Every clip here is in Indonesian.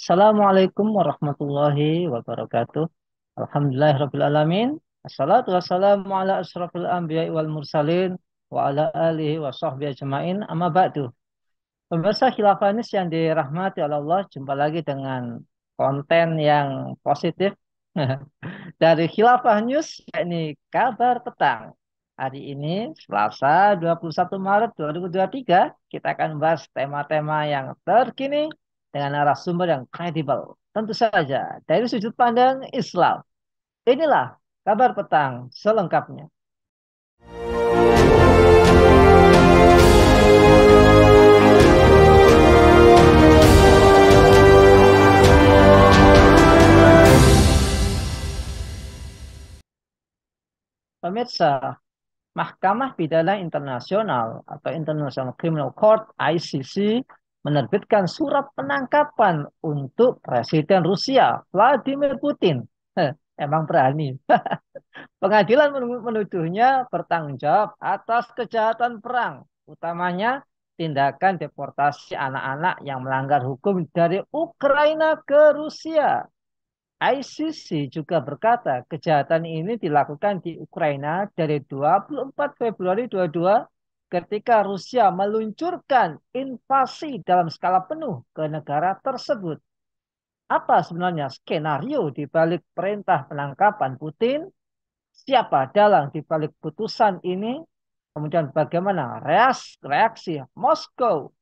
Assalamualaikum warahmatullahi wabarakatuh. Alhamdulillahirrabbilalamin. Assalatu wassalamu ala asrafil anbiya wal mursalin wa ala alihi wa sahbihi ajma'in amma ba'du. Pemirsa Khilafanis yang dirahmati oleh Allah, jumpa lagi dengan konten yang positif dari Khilafah News, yakni kabar petang. Hari ini, Selasa 21 Maret 2023, kita akan bahas tema-tema yang terkini dengan narasumber yang kredibel. Tentu saja, dari sudut pandang Islam. Inilah kabar petang selengkapnya. Pemirsa, Mahkamah Pidana Internasional atau International Criminal Court (ICC) menerbitkan surat penangkapan untuk Presiden Rusia Vladimir Putin. Emang berani. Pengadilan menuduhnya bertanggung jawab atas kejahatan perang, utamanya tindakan deportasi anak-anak yang melanggar hukum dari Ukraina ke Rusia. ICC juga berkata kejahatan ini dilakukan di Ukraina dari 24 Februari 22 ketika Rusia meluncurkan invasi dalam skala penuh ke negara tersebut. Apa sebenarnya skenario di balik perintah penangkapan Putin? Siapa dalang di balik putusan ini? Kemudian bagaimana reaksi Moskow?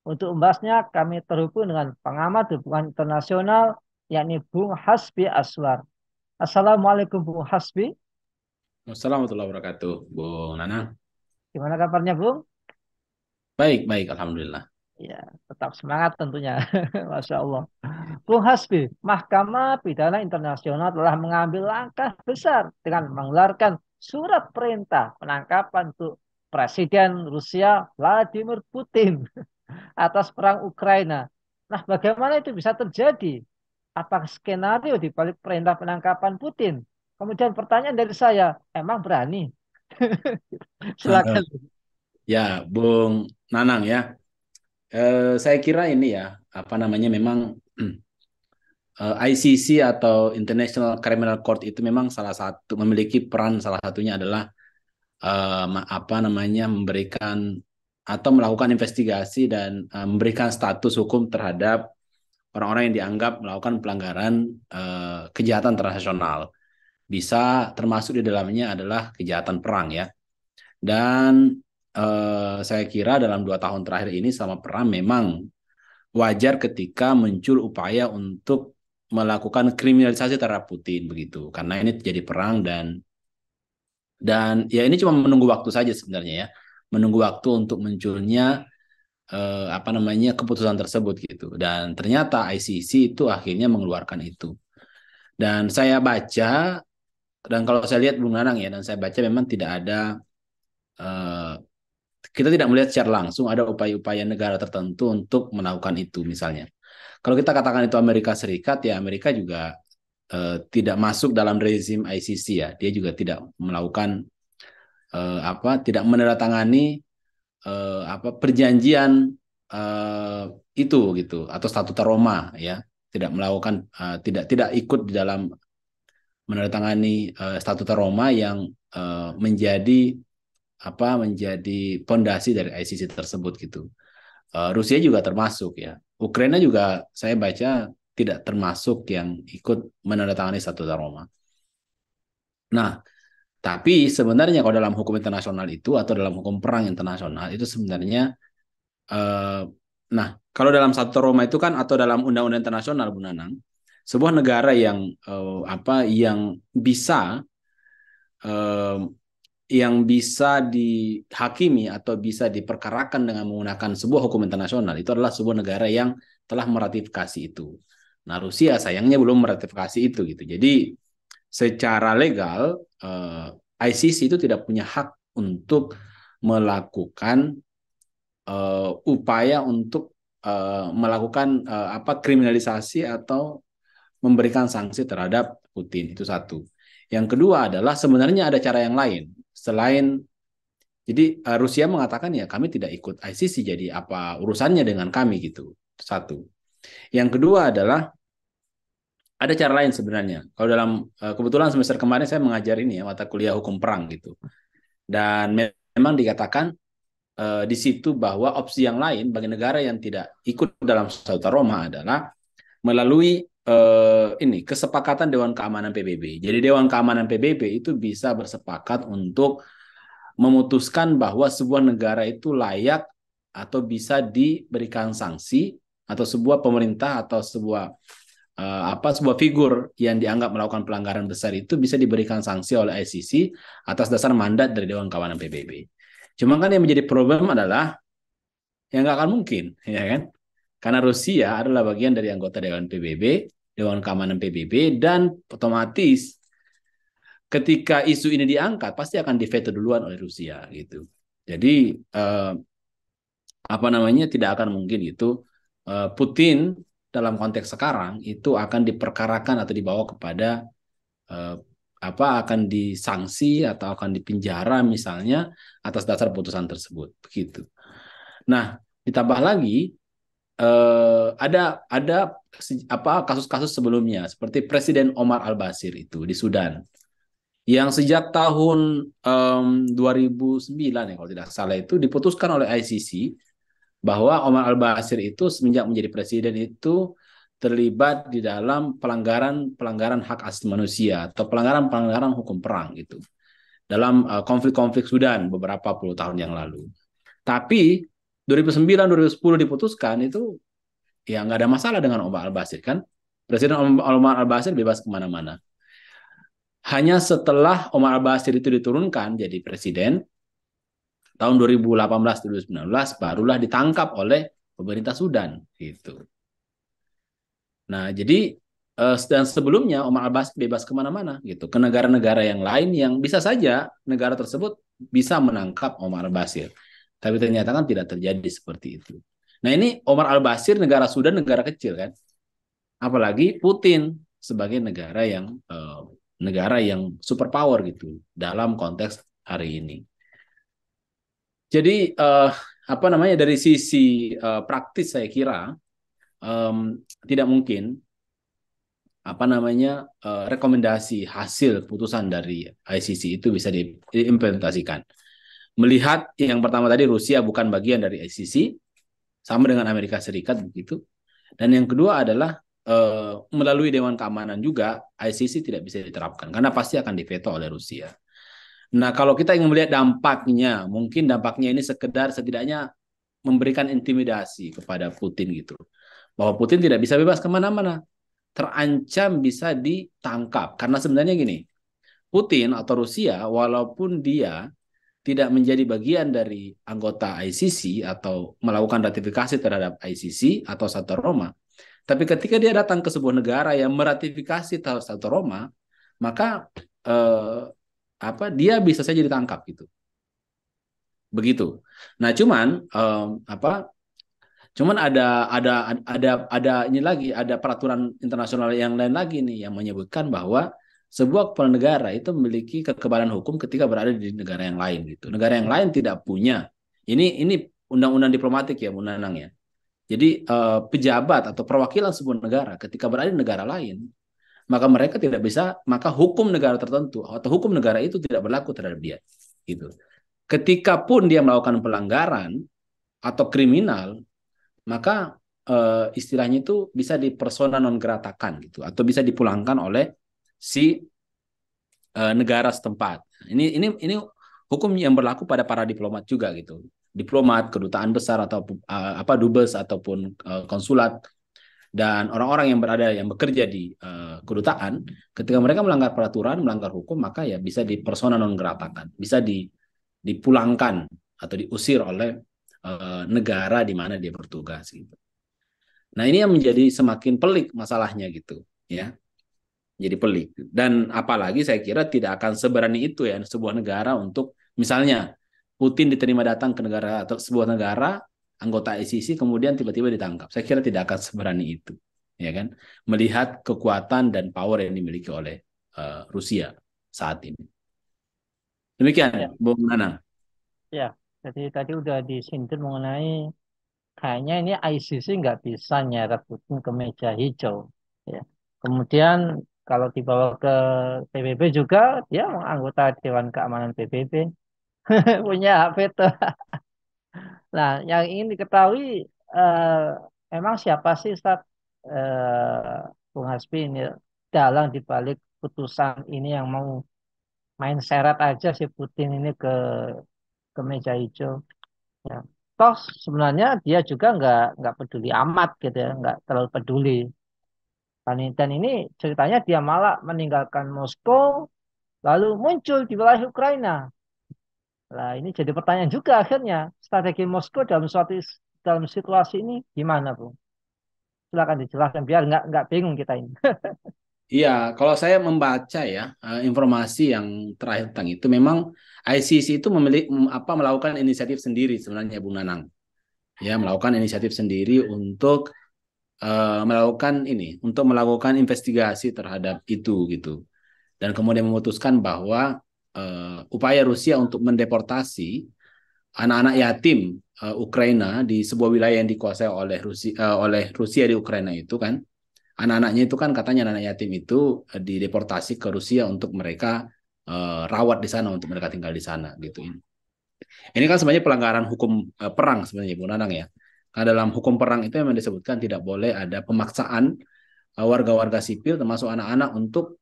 Untuk membahasnya kami terhubung dengan pengamat hubungan internasional yakni Bung Hasbi Aswar. Assalamualaikum Bung Hasbi. Wassalamualaikum warahmatullahi wabarakatuh, Bung Nana. Gimana kabarnya Bung? Baik, baik, Alhamdulillah. Ya, tetap semangat tentunya. Masya Allah. Bung Hasbi, Mahkamah Pidana Internasional telah mengambil langkah besar dengan mengeluarkan surat perintah penangkapan untuk Presiden Rusia Vladimir Putin atas perang Ukraina. Nah, bagaimana itu bisa terjadi? Apa skenario di balik perintah penangkapan Putin? Kemudian pertanyaan dari saya, emang berani? Silakan. Ya, Bung Nanang ya. Saya kira ini ya, apa namanya memang ICC atau International Criminal Court itu memang salah satu memiliki peran salah satunya adalah apa namanya memberikan atau melakukan investigasi dan memberikan status hukum terhadap orang-orang yang dianggap melakukan pelanggaran kejahatan internasional. Bisa termasuk di dalamnya adalah kejahatan perang ya. Dan saya kira dalam 2 tahun terakhir ini selama perang memang wajar ketika muncul upaya untuk melakukan kriminalisasi terhadap Putin begitu. Karena ini terjadi perang dan ya ini cuma menunggu waktu saja sebenarnya ya. Menunggu waktu untuk munculnya apa namanya keputusan tersebut gitu. Dan ternyata ICC itu akhirnya mengeluarkan itu. Dan saya baca dan kalau saya lihat Bung Nanang ya dan saya baca memang tidak ada eh, kita tidak melihat secara langsung ada upaya-upaya negara tertentu untuk melakukan itu misalnya. Kalau kita katakan itu Amerika Serikat ya Amerika juga tidak masuk dalam rezim ICC ya. Dia juga tidak melakukan tidak menandatangani apa perjanjian eh, itu gitu atau Statuta Roma ya. Tidak melakukan tidak ikut di dalam menandatangani Statuta Roma yang menjadi menjadi pondasi dari ICC tersebut gitu. Rusia juga termasuk ya. Ukraina juga saya baca tidak termasuk yang ikut menandatangani Statuta Roma. Nah, tapi sebenarnya kalau dalam hukum internasional itu atau dalam hukum perang internasional itu sebenarnya eh, nah, kalau dalam Statuta Roma itu kan atau dalam undang-undang internasional Bu Nanang, sebuah negara yang yang bisa eh, dihakimi atau bisa diperkarakan dengan menggunakan sebuah hukum internasional itu adalah sebuah negara yang telah meratifikasi itu. Nah, Rusia sayangnya belum meratifikasi itu gitu. Jadi secara legal ICC itu tidak punya hak untuk melakukan upaya untuk melakukan kriminalisasi atau memberikan sanksi terhadap Putin itu satu. Yang kedua adalah sebenarnya ada cara yang lain selain jadi Rusia mengatakan ya kami tidak ikut ICC jadi apa urusannya dengan kami gitu. Satu. Yang kedua adalah ada cara lain sebenarnya. Kalau dalam kebetulan semester kemarin saya mengajar ini ya mata kuliah hukum perang gitu. Dan memang dikatakan di situ bahwa opsi yang lain bagi negara yang tidak ikut dalam Statuta Roma adalah melalui ini kesepakatan Dewan Keamanan PBB. Jadi Dewan Keamanan PBB itu bisa bersepakat untuk memutuskan bahwa sebuah negara itu layak atau bisa diberikan sanksi atau sebuah pemerintah atau sebuah figur yang dianggap melakukan pelanggaran besar itu bisa diberikan sanksi oleh ICC atas dasar mandat dari Dewan Keamanan PBB. Cuma kan yang menjadi problem adalah yang nggak akan mungkin, ya kan? Karena Rusia adalah bagian dari anggota Dewan PBB, Dewan Keamanan PBB, dan otomatis ketika isu ini diangkat pasti akan diveto duluan oleh Rusia gitu. Jadi apa namanya tidak akan mungkin itu Putin dalam konteks sekarang itu akan diperkarakan atau dibawa kepada eh, apa akan disanksi atau akan dipenjara misalnya atas dasar putusan tersebut begitu. Nah, ditambah lagi ada apa kasus-kasus sebelumnya seperti Presiden Omar Al-Bashir itu di Sudan yang sejak tahun 2009 ya kalau tidak salah itu diputuskan oleh ICC bahwa Omar Al-Bashir itu semenjak menjadi presiden itu terlibat di dalam pelanggaran hak asasi manusia atau pelanggaran hukum perang gitu dalam konflik-konflik Sudan beberapa puluh tahun yang lalu. Tapi 2009 2010 diputuskan itu ya nggak ada masalah dengan Omar Al-Bashir kan. Presiden Omar Al-Bashir bebas kemana-mana. Hanya setelah Omar Al-Bashir itu diturunkan jadi presiden tahun 2018-2019 barulah ditangkap oleh pemerintah Sudan gitu. Nah jadi dan sebelumnya Omar Al-Bashir bebas kemana-mana gitu ke negara-negara yang lain yang bisa saja negara tersebut bisa menangkap Omar Al-Bashir. Tapi ternyata kan tidak terjadi seperti itu. Nah ini Omar Al-Bashir negara Sudan negara kecil kan. Apalagi Putin sebagai negara yang superpower gitu dalam konteks hari ini. Jadi apa namanya dari sisi praktis saya kira tidak mungkin apa namanya rekomendasi hasil putusan dari ICC itu bisa diimplementasikan. Melihat yang pertama tadi Rusia bukan bagian dari ICC sama dengan Amerika Serikat begitu. Dan yang kedua adalah melalui Dewan Keamanan juga ICC tidak bisa diterapkan karena pasti akan diveto oleh Rusia. Nah, kalau kita ingin melihat dampaknya, mungkin dampaknya ini sekedar setidaknya memberikan intimidasi kepada Putin gitu. Bahwa Putin tidak bisa bebas kemana-mana. Terancam bisa ditangkap. Karena sebenarnya gini, Putin atau Rusia, walaupun dia tidak menjadi bagian dari anggota ICC atau melakukan ratifikasi terhadap ICC atau Statuta Roma, tapi ketika dia datang ke sebuah negara yang meratifikasi Statuta Roma, maka eh, apa dia bisa saja ditangkap gitu. Begitu. Nah, cuman ada ini lagi, ada peraturan internasional yang lain lagi nih yang menyebutkan bahwa sebuah kepala negara itu memiliki kekebalan hukum ketika berada di negara yang lain gitu. Negara yang lain tidak punya. Ini undang-undang diplomatik ya, undang-undang ya. Jadi pejabat atau perwakilan sebuah negara ketika berada di negara lain, maka mereka tidak bisa, maka hukum negara tertentu atau hukum negara itu tidak berlaku terhadap dia. Gitu. Ketika pun dia melakukan pelanggaran atau kriminal, maka istilahnya itu bisa di persona non gratakan gitu atau bisa dipulangkan oleh si negara setempat. Ini hukum yang berlaku pada para diplomat juga gitu. Diplomat, kedutaan besar atau apa dubes ataupun konsulat dan orang-orang yang bekerja di kedutaan ketika mereka melanggar peraturan, melanggar hukum maka ya bisa di persona non gratakan, bisa dipulangkan atau diusir oleh negara di mana dia bertugas gitu. Nah, ini yang menjadi semakin pelik masalahnya gitu, ya. Jadi pelik. Dan apalagi saya kira tidak akan seberani itu ya sebuah negara untuk misalnya Putin diterima datang ke negara atau sebuah negara anggota ICC kemudian tiba-tiba ditangkap. Saya kira tidak akan seberani itu, ya kan? Melihat kekuatan dan power yang dimiliki oleh Rusia saat ini. Demikian, Ya, Bung Nanang. ya. Jadi tadi udah disinggung mengenai kayaknya ini ICC nggak bisa nyeret Putin ke meja hijau. Ya. Kemudian kalau dibawa ke PBB juga, dia anggota Dewan Keamanan PBB, punya hak veto. Nah, yang ingin diketahui memang siapa sih Ustaz, Bung Hasbi ini dalang dibalik putusan ini yang mau main seret aja si Putin ini ke meja hijau. Ya. Toh sebenarnya dia juga nggak peduli amat gitu ya, nggak terlalu peduli. Dan ini ceritanya dia malah meninggalkan Moskow lalu muncul di wilayah Ukraina. Nah ini jadi pertanyaan juga akhirnya strategi Moskow dalam situasi ini gimana, Bu? Silakan dijelaskan biar nggak bingung kita ini. Iya, kalau saya membaca ya informasi yang terakhir tentang itu, memang ICC itu melakukan inisiatif sendiri sebenarnya, Bung Nanang. Ya, melakukan inisiatif sendiri untuk untuk melakukan investigasi terhadap itu gitu. Dan kemudian memutuskan bahwa upaya Rusia untuk mendeportasi anak-anak yatim Ukraina di sebuah wilayah yang dikuasai oleh Rusia di Ukraina itu kan, anak-anaknya itu kan katanya anak yatim itu dideportasi ke Rusia untuk mereka rawat di sana, untuk mereka tinggal di sana gitu. Ini kan sebenarnya pelanggaran hukum perang sebenarnya, Bu Nanang ya. Karena dalam hukum perang itu memang disebutkan tidak boleh ada pemaksaan warga-warga sipil termasuk anak-anak untuk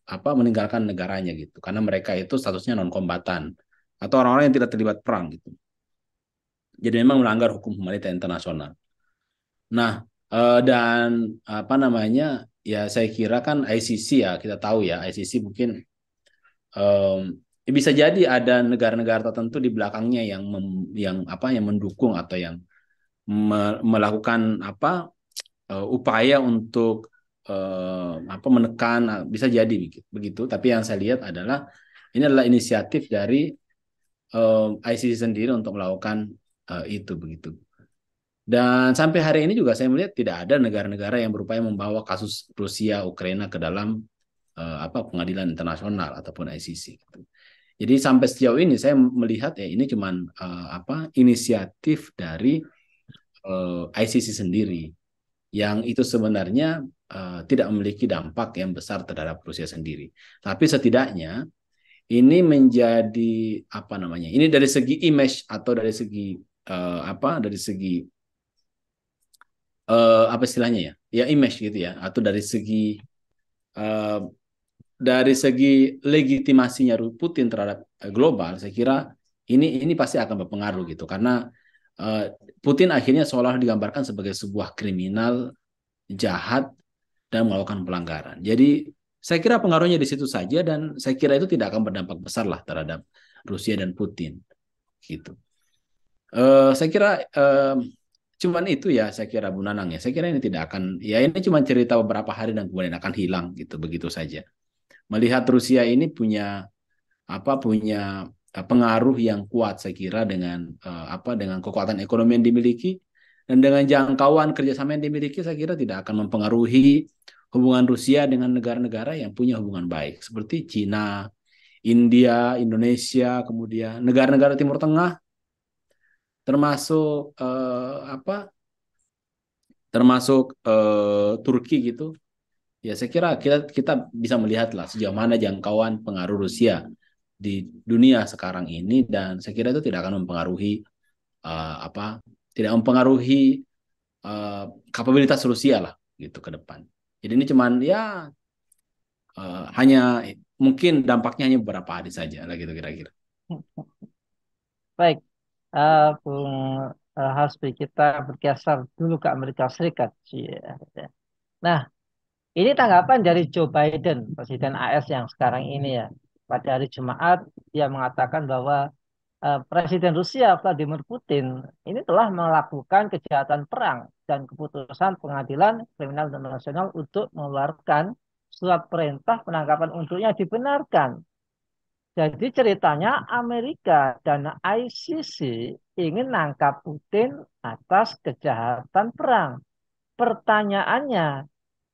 meninggalkan negaranya gitu. Karena mereka itu statusnya non kombatan atau orang-orang yang tidak terlibat perang gitu. Jadi memang melanggar hukum humaniter internasional. Nah, dan apa namanya? Ya saya kira kan ICC ya, kita tahu ya ICC mungkin bisa jadi ada negara-negara tertentu di belakangnya yang mendukung atau yang melakukan upaya untuk menekan, bisa jadi begitu. Tapi yang saya lihat adalah ini adalah inisiatif dari ICC sendiri untuk melakukan itu begitu. Dan sampai hari ini juga saya melihat tidak ada negara-negara yang berupaya membawa kasus Rusia Ukraina ke dalam pengadilan internasional ataupun ICC. Gitu. Jadi sampai sejauh ini saya melihat ya ini cuman inisiatif dari ICC sendiri yang itu sebenarnya tidak memiliki dampak yang besar terhadap Rusia sendiri. Tapi setidaknya ini menjadi ini dari segi image atau dari segi apa istilahnya ya? Ya image gitu ya, atau uh, dari segi legitimasinya Putin terhadap global, saya kira ini pasti akan berpengaruh gitu karena uh, Putin akhirnya seolah digambarkan sebagai sebuah kriminal jahat dan melakukan pelanggaran. Jadi saya kira pengaruhnya di situ saja dan saya kira itu tidak akan berdampak besar lah terhadap Rusia dan Putin gitu. Saya kira cuman itu ya saya kira Bu Nanang ya. Saya kira ini tidak akan ya ini cuma cerita beberapa hari dan kemudian akan hilang gitu begitu saja. Melihat Rusia ini punya pengaruh yang kuat saya kira dengan kekuatan ekonomi yang dimiliki dan dengan jangkauan kerjasama yang dimiliki saya kira tidak akan mempengaruhi hubungan Rusia dengan negara-negara yang punya hubungan baik seperti Cina, India, Indonesia, kemudian negara-negara Timur Tengah termasuk Turki gitu. Ya saya kira kita kita bisa melihat lah sejauh mana jangkauan pengaruh Rusia di dunia sekarang ini dan saya kira itu tidak akan mempengaruhi uh, apa tidak mempengaruhi uh, kapabilitas Rusia lah gitu ke depan. Jadi ini cuman ya hanya mungkin dampaknya hanya beberapa hari saja lah gitu kira-kira. Baik, Bung Hasbi, kita bergeser dulu ke Amerika Serikat. Cie. Nah, ini tanggapan dari Joe Biden, Presiden AS yang sekarang ini ya. Pada hari Jumat, dia mengatakan bahwa Presiden Rusia Vladimir Putin ini telah melakukan kejahatan perang dan keputusan pengadilan kriminal internasional untuk mengeluarkan surat perintah penangkapan untuknya dibenarkan. Jadi ceritanya Amerika dan ICC ingin nangkap Putin atas kejahatan perang. Pertanyaannya,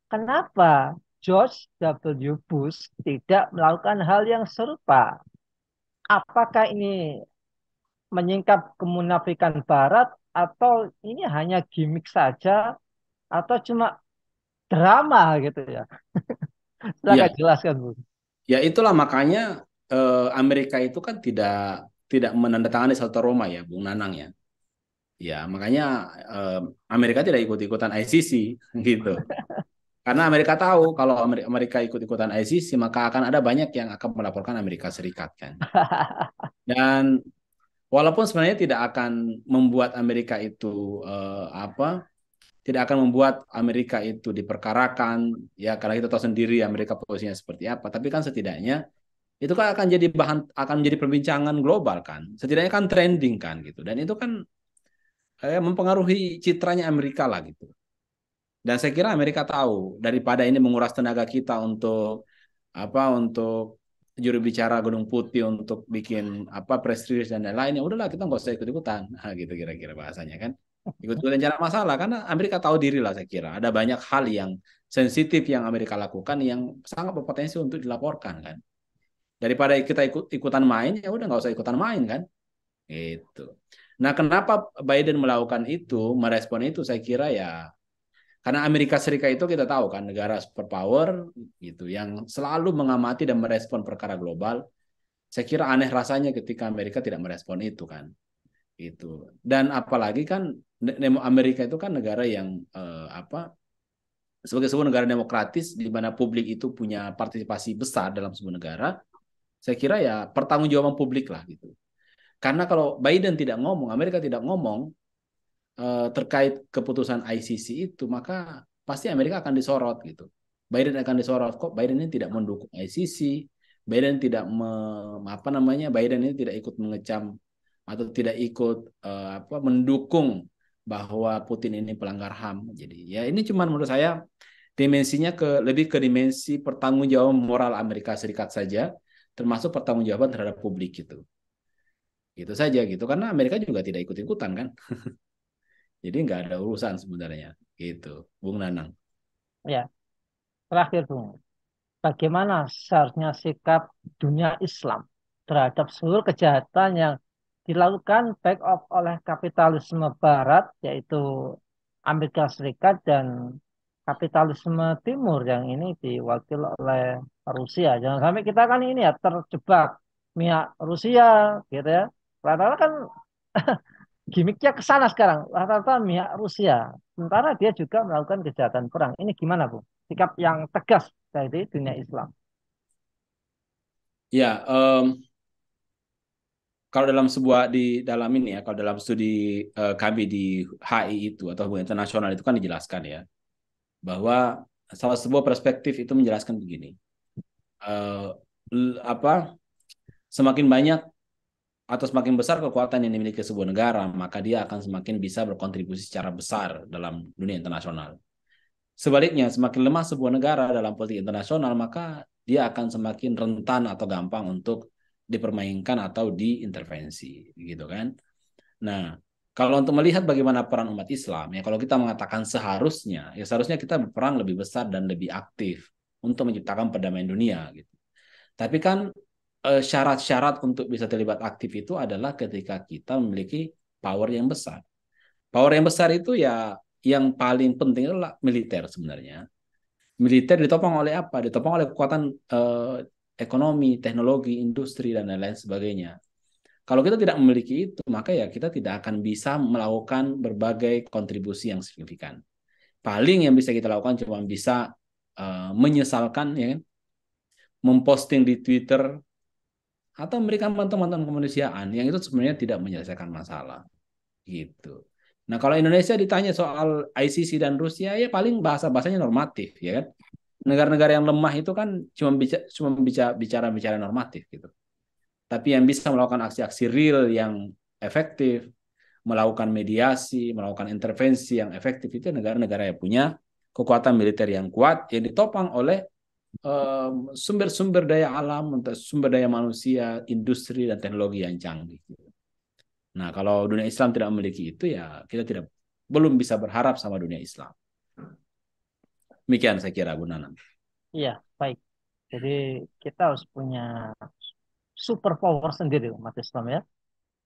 kenapa George W. Bush tidak melakukan hal yang serupa? Apakah ini menyingkap kemunafikan Barat atau ini hanya gimmick saja atau cuma drama gitu ya. Silakan Ya, jelaskan, Bu. ya itulah makanya Amerika itu kan tidak tidak menandatangani Charta Roma ya, Bung Nanang ya. Ya, makanya eh, Amerika tidak ikut-ikutan ICC gitu. Karena Amerika tahu kalau Amerika ikut-ikutan ICC maka akan ada banyak yang akan melaporkan Amerika Serikat kan. Dan walaupun sebenarnya tidak akan membuat Amerika itu tidak akan membuat Amerika itu diperkarakan ya karena kita tahu sendiri Amerika posisinya seperti apa. Tapi kan setidaknya itu kan akan jadi akan menjadi perbincangan global kan. Setidaknya kan trending kan gitu. Dan itu kan mempengaruhi citranya Amerika lah gitu. Dan saya kira Amerika tahu daripada ini menguras tenaga kita untuk juru bicara Gunung Putih untuk bikin press release dan lain-lain, ya udahlah kita nggak usah ikut-ikutan. Nah, gitu kira-kira bahasanya kan. Ikut-ikutan cara masalah karena Amerika tahu diri lah saya kira. Ada banyak hal yang sensitif yang Amerika lakukan yang sangat berpotensi untuk dilaporkan kan. Daripada kita ikutan main, ya udah nggak usah ikutan main kan. Itu. Nah, kenapa Biden melakukan itu, merespon itu saya kira ya karena Amerika Serikat itu kita tahu kan negara superpower gitu yang selalu mengamati dan merespon perkara global. Saya kira aneh rasanya ketika Amerika tidak merespon itu kan. Itu. Dan apalagi kan Amerika itu kan negara yang sebagai sebuah negara demokratis di mana publik itu punya partisipasi besar dalam sebuah negara. Saya kira ya pertanggungjawaban publik lah gitu. Karena kalau Biden tidak ngomong, Amerika tidak ngomong, terkait keputusan ICC itu, maka pasti Amerika akan disorot gitu. Biden akan disorot kok Biden ini tidak mendukung ICC, Biden tidak Biden ini tidak ikut mengecam atau tidak ikut mendukung bahwa Putin ini pelanggar HAM. Jadi ya ini cuma menurut saya dimensinya lebih ke dimensi pertanggungjawaban moral Amerika Serikat saja, termasuk pertanggungjawaban terhadap publik gitu. Gitu saja gitu karena Amerika juga tidak ikut-ikutan kan. Jadi nggak ada urusan sebenarnya. Gitu, Bung Nanang. Ya, terakhir, Bung. Bagaimana seharusnya sikap dunia Islam terhadap seluruh kejahatan yang dilakukan baik oleh kapitalisme Barat, yaitu Amerika Serikat, dan kapitalisme Timur yang ini diwakil oleh Rusia. Jangan sampai kita kan ini ya terjebak pihak Rusia, gitu ya. Rata-rata kan gimmicknya ke sana sekarang. Rata-rata pihak Rusia. Sementara dia juga melakukan kejahatan perang. Ini gimana, Bu? Sikap yang tegas dari dunia Islam. Ya, kalau dalam dalam ini ya, kalau dalam studi kami di HI itu atau hubungan internasional itu kan dijelaskan ya bahwa salah sebuah perspektif itu menjelaskan begini, eh, apa semakin banyak atau semakin besar kekuatan yang dimiliki sebuah negara, maka dia akan semakin bisa berkontribusi secara besar dalam dunia internasional. Sebaliknya, semakin lemah sebuah negara dalam politik internasional, maka dia akan semakin rentan atau gampang untuk dipermainkan atau diintervensi, gitu kan? Nah, kalau untuk melihat bagaimana peran umat Islam, ya kalau kita mengatakan seharusnya, ya seharusnya kita berperang lebih besar dan lebih aktif untuk menciptakan perdamaian dunia, gitu. Tapi kan syarat-syarat untuk bisa terlibat aktif itu adalah ketika kita memiliki power yang besar. Power yang besar itu ya yang paling penting adalah militer sebenarnya. Militer ditopang oleh apa? Ditopang oleh kekuatan ekonomi, teknologi, industri, dan lain-lain sebagainya. Kalau kita tidak memiliki itu, maka ya kita tidak akan bisa melakukan berbagai kontribusi yang signifikan. Paling yang bisa kita lakukan cuma bisa menyesalkan, ya kan? Memposting di Twitter atau memberikan bantuan-bantuan kemanusiaan yang itu sebenarnya tidak menyelesaikan masalah gitu. Nah, kalau Indonesia ditanya soal ICC dan Rusia ya paling bahasa-bahasanya normatif ya kan. Negara-negara yang lemah itu kan cuma bicara normatif gitu. Tapi yang bisa melakukan aksi-aksi real yang efektif, melakukan mediasi, melakukan intervensi yang efektif itu negara-negara yang punya kekuatan militer yang kuat yang ditopang oleh sumber-sumber daya alam, sumber daya manusia, industri dan teknologi yang canggih. Nah, kalau dunia Islam tidak memiliki itu ya kita belum bisa berharap sama dunia Islam. Demikian saya kira Bu Nana. Iya, baik. Jadi kita harus punya super power sendiri umat Islam ya.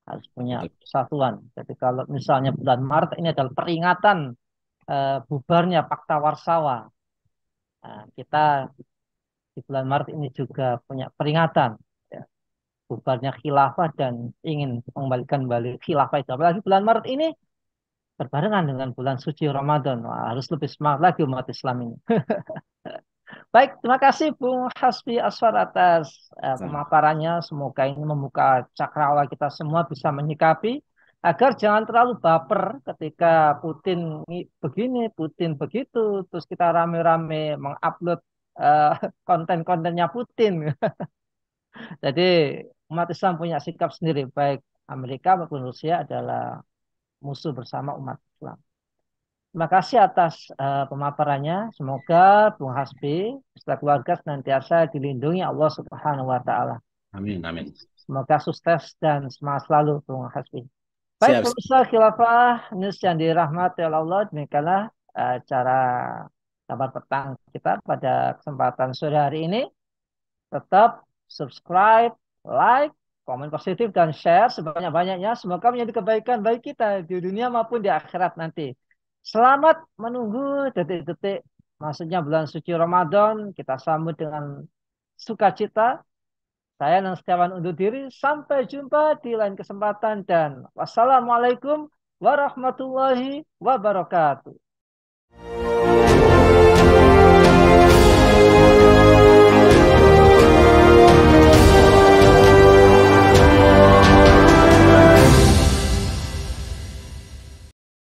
harus punya betul. persatuan. Jadi kalau misalnya bulan Maret ini adalah peringatan bubarnya Pakta Warsawa. Nah, kita di bulan Maret ini juga punya peringatan ya, bubarnya khilafah dan ingin mengembalikan balik khilafah itu. Apalagi bulan Maret ini berbarengan dengan bulan suci Ramadan. Wah, harus lebih semangat lagi umat Islam ini. Baik, terima kasih Bung Hasbi Aswar atas Sama. pemaparannya. Semoga ini membuka cakrawala kita semua bisa menyikapi agar jangan terlalu baper ketika Putin begini, Putin begitu, terus kita rame-rame mengupload eh, konten-kontennya Putin. Jadi umat Islam punya sikap sendiri, baik Amerika maupun Rusia adalah musuh bersama umat Islam. Terima kasih atas pemaparannya. Semoga Bung Hasbi beserta keluarga senantiasa dilindungi Allah Subhanahu wa taala. Amin, amin. Semoga sukses dan semangat selalu Bung Hasbi. Baik, Siap. pemirsa khilafah news yang dirahmati oleh Allah, demikianlah cara kabar petang kita pada kesempatan sore hari ini. Tetap subscribe, like, komen positif, dan share sebanyak-banyaknya. Semoga menjadi kebaikan bagi kita di dunia maupun di akhirat nanti. Selamat menunggu detik-detik masuknya bulan suci Ramadan. Kita sambut dengan sukacita. Saya Nang Setiawan undur diri. Sampai jumpa di lain kesempatan dan wassalamualaikum warahmatullahi wabarakatuh.